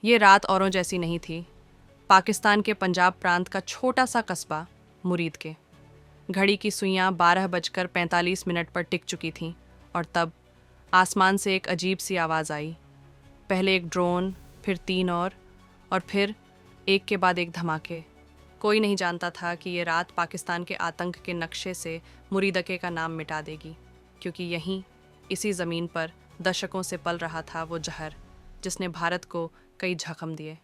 ये रात औरों जैसी नहीं थी। पाकिस्तान के पंजाब प्रांत का छोटा सा कस्बा मुरीद के घड़ी की सुइयां 12:45 पर टिक चुकी थीं और तब आसमान से एक अजीब सी आवाज़ आई। पहले एक ड्रोन, फिर 3 और फिर एक के बाद एक धमाके। कोई नहीं जानता था कि ये रात पाकिस्तान के आतंक के नक्शे से मुरीदके का नाम मिटा देगी, क्योंकि यहीं इसी ज़मीन पर दशकों से पल रहा था वो जहर जिसने भारत को कई जख्म दिए।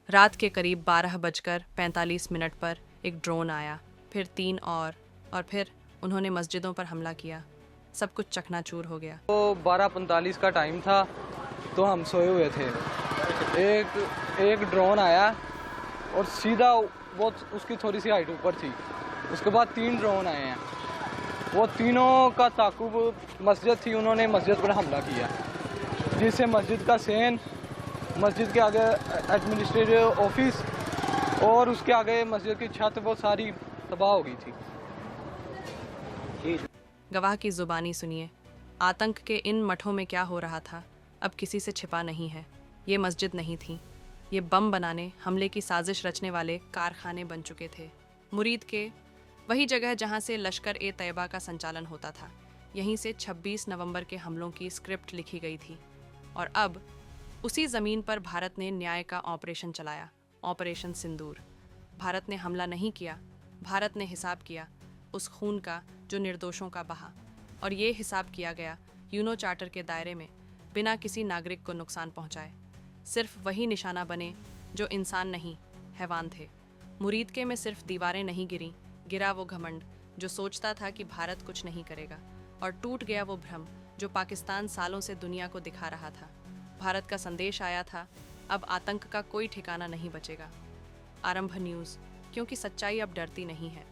रात के करीब 12:45 पर एक ड्रोन आया, फिर 3 और फिर उन्होंने मस्जिदों पर हमला किया। सब कुछ चकनाचूर हो गया। तो 12:45 का टाइम था, तो हम सोए हुए थे। एक ड्रोन आया और सीधा वो उसकी थोड़ी सी हाइट ऊपर थी। उसके बाद 3 ड्रोन आए हैं। वो तीनों का ताकुब मस्जिद थी, उन्होंने मस्जिद पर हमला किया, जिससे मस्जिद का सेन, मस्जिद के आगे एडमिनिस्ट्रेटिव ऑफिस और उसके आगे मस्जिद की छत वो सारी तबाह हो गई थी। गवाह की जुबानी सुनिए। आतंक के इन मठों में क्या हो रहा था अब किसी से छिपा नहीं है। ये मस्जिद नहीं थी, ये बम बनाने, हमले की साजिश रचने वाले कारखाने बन चुके थे। मुरीद के वही जगह जहां से लश्कर ए तैयबा का संचालन होता था, यहीं से 26 नवंबर के हमलों की स्क्रिप्ट लिखी गई थी। और अब उसी ज़मीन पर भारत ने न्याय का ऑपरेशन चलाया, ऑपरेशन सिंदूर। भारत ने हमला नहीं किया, भारत ने हिसाब किया उस खून का जो निर्दोषों का बहा। और ये हिसाब किया गया यूनो चार्टर के दायरे में, बिना किसी नागरिक को नुकसान पहुंचाए। सिर्फ वही निशाना बने जो इंसान नहीं, हैवान थे। मुरीद के में सिर्फ दीवारें नहीं गिरी, गिरा वो घमंड जो सोचता था कि भारत कुछ नहीं करेगा, और टूट गया वो भ्रम जो पाकिस्तान सालों से दुनिया को दिखा रहा था। भारत का संदेश आया था, अब आतंक का कोई ठिकाना नहीं बचेगा। आरंभ न्यूज़, क्योंकि सच्चाई अब डरती नहीं है।